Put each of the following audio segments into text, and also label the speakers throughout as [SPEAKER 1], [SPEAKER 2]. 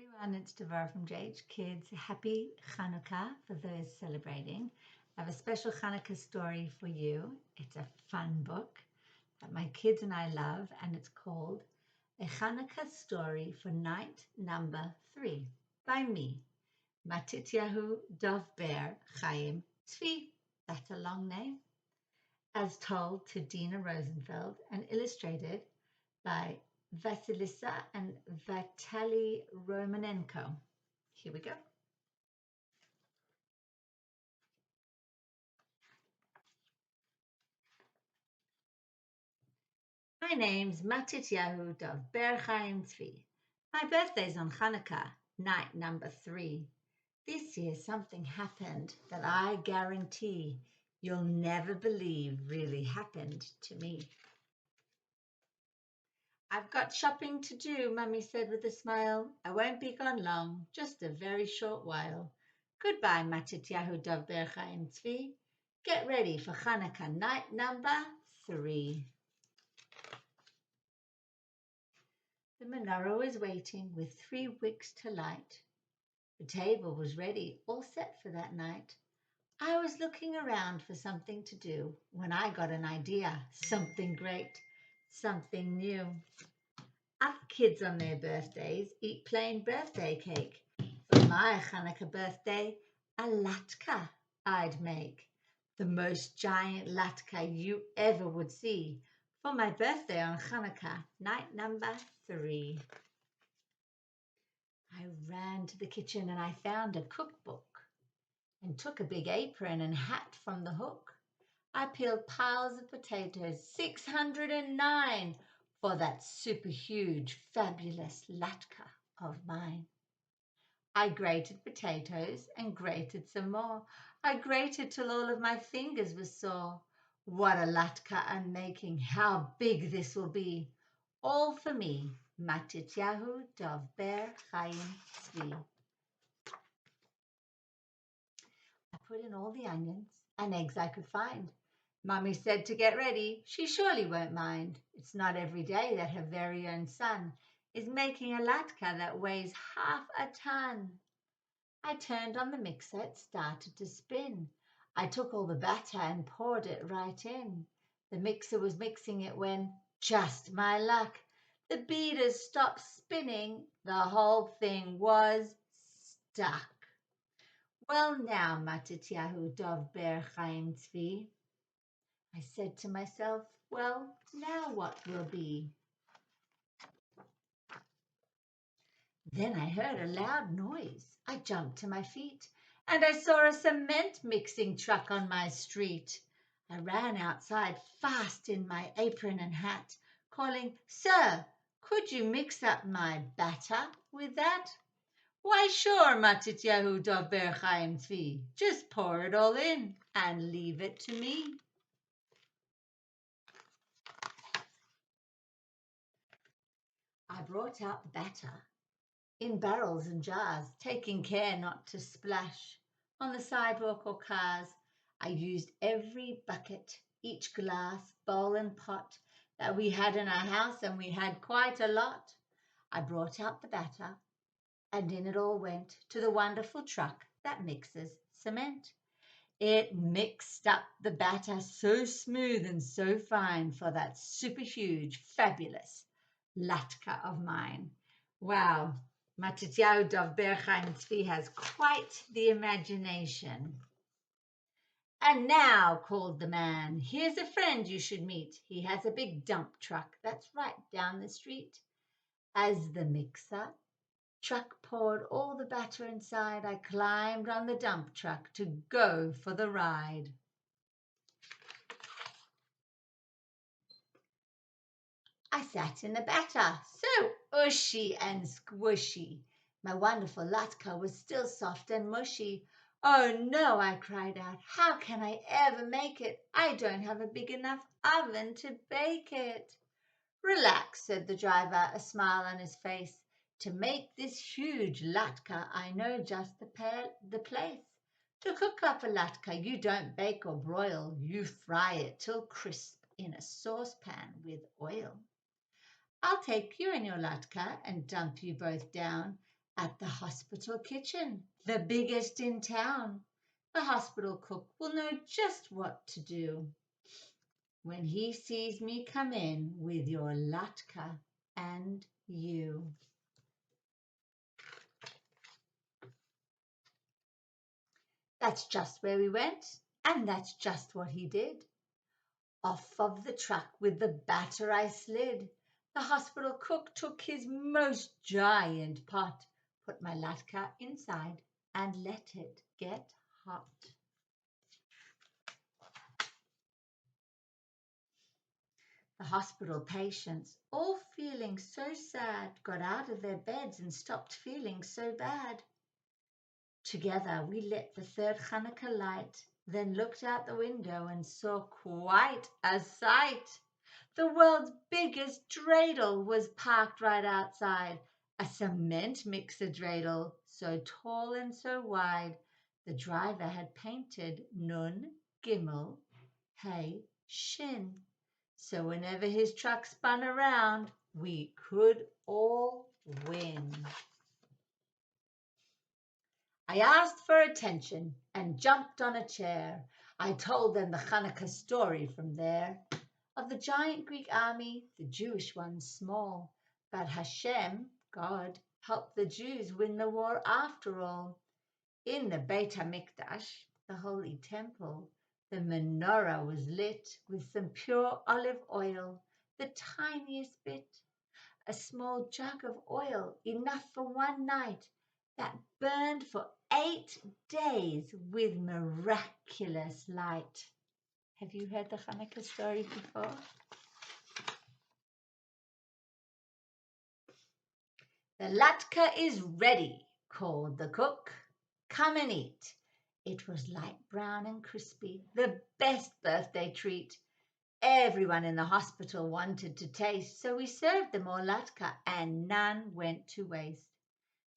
[SPEAKER 1] Everyone, it's Devar from JH Kids. Happy Chanukah for those celebrating. I have a special Chanukah story for you. It's a fun book that my kids and I love, and it's called A Chanukah Story for Night Number 3 by me, Matisyohu, Dovber, Chaim, Tzvi. That's a long name. As told to Dina Rosenfeld and illustrated by Vasilisa and Vitaliy Romanenko. Here we go. My name's Matisyohu Dovber Chaim Tzvi. My birthday's on Chanukah, night number 3. This year something happened that I guarantee you'll never believe really happened to me. I've got shopping to do, Mummy said with a smile. I won't be gone long, just a very short while. Goodbye, Matisyohu Dovber Chaim Tzvi. Get ready for Chanukah night number 3. The menorah was waiting with 3 wicks to light. The table was ready, all set for that night. I was looking around for something to do when I got an idea, something great, something new. Other kids on their birthdays eat plain birthday cake. For my Chanukah birthday, a Latke I'd make. The most giant Latke you ever would see for my birthday on Chanukah, night number 3. I ran to the kitchen and I found a cookbook and took a big apron and hat from the hook. I peeled piles of potatoes, 609, for that super huge, fabulous Latke of mine. I grated potatoes and grated some more. I grated till all of my fingers were sore. What a Latke I'm making, how big this will be. All for me, Matisyohu Dovber Chaim Tzvi. I put in all the onions and eggs I could find. Mummy said to get ready, she surely won't mind. It's not every day that her very own son is making a Latke that weighs half a ton. I turned on the mixer, it started to spin. I took all the batter and poured it right in. The mixer was mixing it when, just my luck, the beaters stopped spinning. The whole thing was stuck. Well now, Matisyohu Dovber Chaim Tzvi, I said to myself, well, now what will be? Then I heard a loud noise. I jumped to my feet and I saw a cement mixing truck on my street. I ran outside fast in my apron and hat, calling, Sir, could you mix up my batter with that? Why, sure, Matisyohu Dovber Chaim Tzvi. Just pour it all in and leave it to me. I brought out the batter in barrels and jars, taking care not to splash on the sidewalk or cars. I used every bucket, each glass, bowl and pot that we had in our house, and we had quite a lot. I brought out the batter, and in it all went to the wonderful truck that mixes cement. It mixed up the batter so smooth and so fine for that super huge, fabulous Latke of mine. Wow, Matisyohu Dovber Chaim Tzvi has quite the imagination. And now, called the man, here's a friend you should meet. He has a big dump truck that's right down the street. As the mixer truck poured all the batter inside, I climbed on the dump truck to go for the ride. I sat in the batter, so ushy and squishy. My wonderful Latke was still soft and mushy. Oh no, I cried out, how can I ever make it? I don't have a big enough oven to bake it. Relax, said the driver, a smile on his face. To make this huge Latke, I know just the place. To cook up a Latke, you don't bake or broil, you fry it till crisp in a saucepan with oil. I'll take you and your Latke and dump you both down At the hospital kitchen, the biggest in town, the hospital cook will know just what to do when he sees me come in with your Latke and you. That's just where we went, and that's just what he did. Off of the truck with the batter I slid. The hospital cook took his most giant pot, put my Latke inside, and let it get hot. The hospital patients, all feeling so sad, got out of their beds and stopped feeling so bad. Together we lit the third Chanuka light, then looked out the window and saw quite a sight. The world's biggest dreidel was parked right outside, a cement mixer dreidel, so tall and so wide. The driver had painted Nun, Gimel, Hey, Shin. So whenever his truck spun around, we could all win. I asked for attention and jumped on a chair. I told them the Chanukah story from there, of the giant Greek army, the Jewish ones small. But Hashem, God, helped the Jews win the war after all. In the Beit HaMikdash, the holy temple, the menorah was lit with some pure olive oil, the tiniest bit, a small jug of oil, enough for one night, that burned for 8 days with miraculous light. Have you heard the Chanukah story before? The Latke is ready, called the cook. Come and eat. It was light brown and crispy, the best birthday treat. Everyone in the hospital wanted to taste, so we served them all Latke, and none went to waste.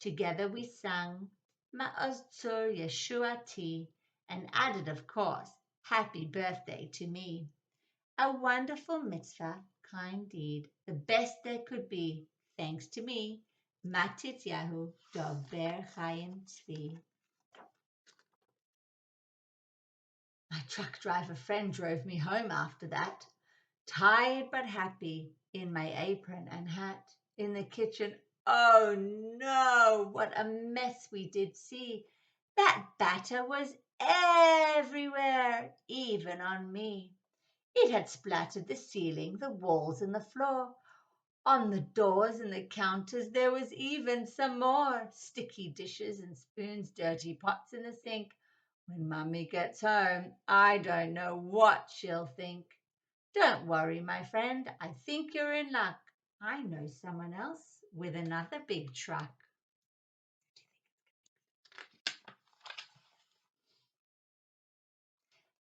[SPEAKER 1] Together we sang Matisyohu Yeshuati and added, of course, happy birthday to me. A wonderful mitzvah, kind deed, the best there could be, thanks to me, Matisyohu Chaim Tzvi. My truck driver friend drove me home after that, tired but happy, in my apron and hat. In the kitchen, oh no, what a mess we did see. That batter was everywhere, even on me. It had splattered the ceiling, the walls and the floor. On the doors and the counters there was even some more sticky dishes and spoons, dirty pots in the sink. When Mummy gets home, I don't know what she'll think. Don't worry, my friend, I think you're in luck. I know someone else with another big truck.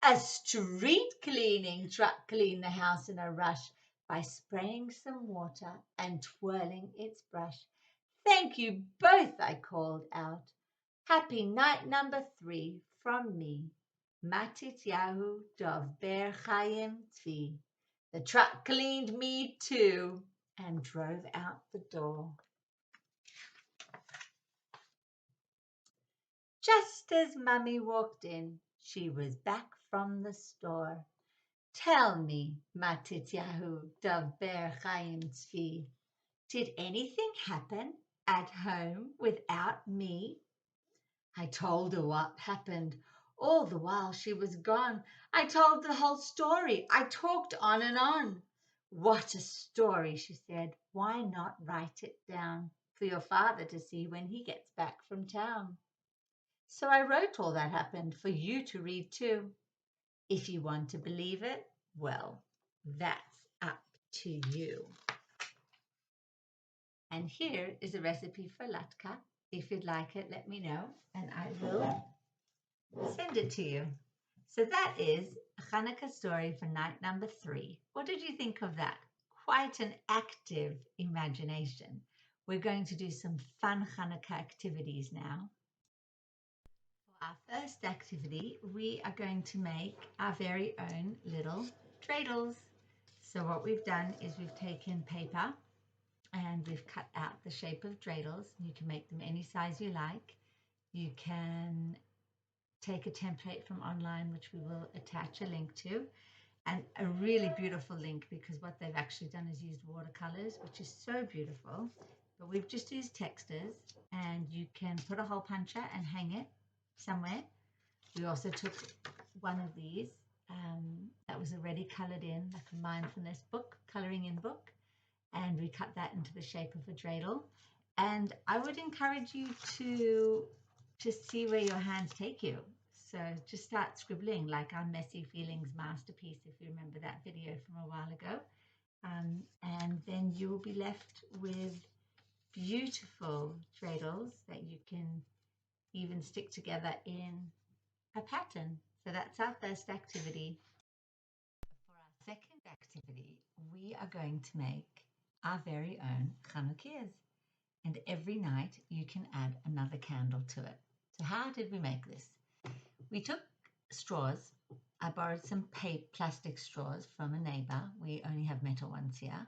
[SPEAKER 1] A street cleaning truck cleaned the house in a rush by spraying some water and twirling its brush. Thank you both, I called out. Happy night number 3 from me, Matisyohu Chaim Tzvi. The truck cleaned me too and drove out the door. Just as Mummy walked in, she was back from the store. Tell me, Matisyohu Chaim Tzvi, did anything happen at home without me? I told her what happened. All the while she was gone, I told the whole story. I talked on and on. What a story, she said. Why not write it down for your father to see when he gets back from town? So I wrote all that happened for you to read too. If you want to believe it, well, that's up to you. And here is a recipe for Latke. If you'd like it, let me know and I will send it to you. So that is a Chanukah story for night number 3. What did you think of that? Quite an active imagination. We're going to do some fun Chanukah activities now. For our first activity, we are going to make our very own little dreidels. So what we've done is we've taken paper And we've cut out the shape of dreidels. You can make them any size you like. You can take a template from online, which we will attach a link to, and a really beautiful link, because what they've actually done is used watercolors, which is so beautiful. But we've just used textures, and you can put a hole puncher and hang it somewhere. We also took one of these that was already colored in, like a mindfulness book, coloring in book, and we cut that into the shape of a dreidel. And I would encourage you to just see where your hands take you. So just start scribbling, like our Messy Feelings masterpiece, if you remember that video from a while ago. And then you will be left with beautiful dreidels that you can even stick together in a pattern. So that's our first activity. For our second activity, we are going to make our very own Chanukahs. And every night you can add another candle to it. So how did we make this? We took straws. I borrowed some plastic straws from a neighbor. We only have metal ones here.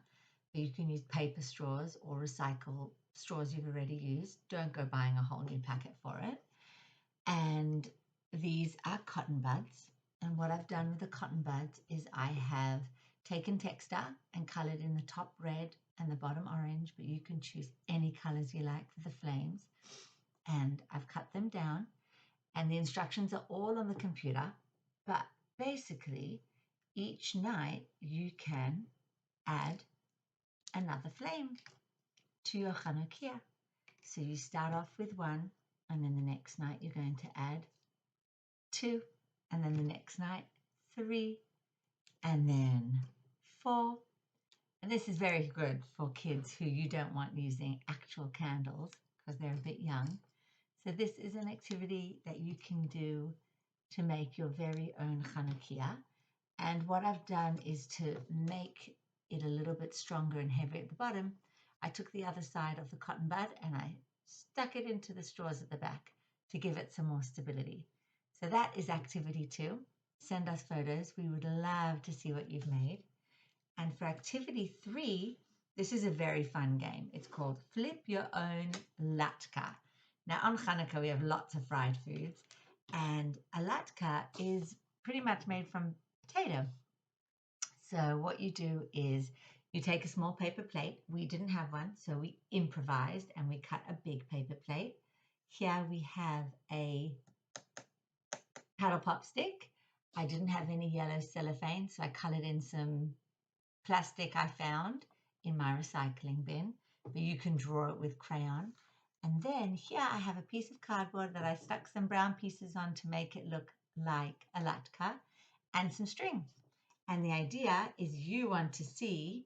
[SPEAKER 1] But you can use paper straws or recycle straws you've already used. Don't go buying a whole new packet for it. And these are cotton buds. And what I've done with the cotton buds is I have taken texture and colored in the top red and the bottom orange, but you can choose any colors you like for the flames. And I've cut them down, and the instructions are all on the computer. But basically, each night you can add another flame to your Chanukiah. So you start off with one, and then the next night you're going to add 2, and then the next night 3, and then 4. And this is very good for kids who you don't want using actual candles because they're a bit young. So this is an activity that you can do to make your very own Chanukiah. And what I've done is to make it a little bit stronger and heavier at the bottom. I took the other side of the cotton bud and I stuck it into the straws at the back to give it some more stability. So that is activity 2. Send us photos. We would love to see what you've made. And for activity 3, this is a very fun game. It's called Flip Your Own Latke. Now on Chanukah, we have lots of fried foods, and a latke is pretty much made from potato. So what you do is you take a small paper plate. We didn't have one, so we improvised and we cut a big paper plate. Here we have a paddle pop stick. I didn't have any yellow cellophane, so I colored in some plastic I found in my recycling bin, but you can draw it with crayon. And then here I have a piece of cardboard that I stuck some brown pieces on to make it look like a latke, and some string. And the idea is you want to see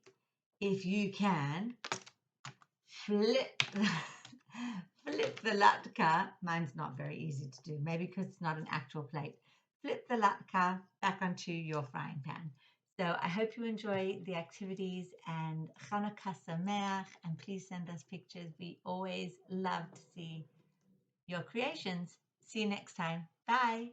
[SPEAKER 1] if you can flip the latke. Mine's not very easy to do, maybe because it's not an actual plate. Flip the latke back onto your frying pan. So I hope you enjoy the activities, and Chanukah Sameach, and please send us pictures. We always love to see your creations. See you next time. Bye.